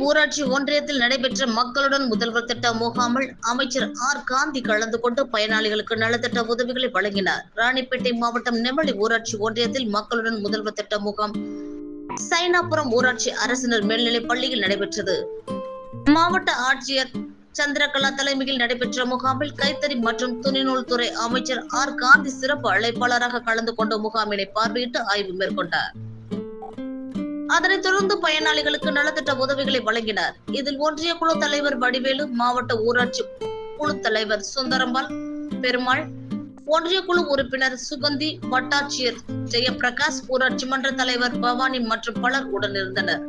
ஊராட்சி ஒன்றியத்தில் நடைபெற்ற மக்களுடன் முதல்வர் திட்ட முகாமில் அமைச்சர் ஆர் காந்தி கலந்து கொண்டு பயனாளிகளுக்கு நலத்திட்ட உதவிகளை வழங்கினார். ராணிப்பேட்டை மாவட்டம் நெமலி ஊராட்சி ஒன்றியத்தில் மக்களுடன் முதல்வர் திட்ட முகாம் சைனாபுரம் ஊராட்சி அரசினர் மேல்நிலைப் பள்ளியில் நடைபெற்றது. மாவட்ட ஆட்சியர் சந்திரகலா தலைமையில் நடைபெற்ற முகாமில் கைத்தறி மற்றும் துணிநூல் துறை அமைச்சர் ஆர் காந்தி சிறப்பு அழைப்பாளராக கலந்து கொண்டு முகாமினை பார்வையிட்டு ஆய்வு மேற்கொண்டார். அதனைத் தொடர்ந்து பயனாளிகளுக்கு நலத்திட்ட உதவிகளை வழங்கினார். இதில் ஒன்றிய குழு தலைவர் வடிவேலு, மாவட்ட ஊராட்சி குழு தலைவர் சுந்தரம்பாள் பெருமாள், ஒன்றிய குழு உறுப்பினர் சுகந்தி, வட்டாட்சியர் ஜெயபிரகாஷ், ஊராட்சி மன்ற தலைவர் பவானி மற்றும் பலர் உடனிருந்தனர்.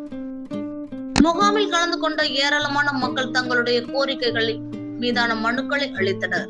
முகாமில் கலந்து கொண்ட ஏராளமான மக்கள் தங்களுடைய கோரிக்கைகள் மீதான மனுக்களை அளித்தனர்.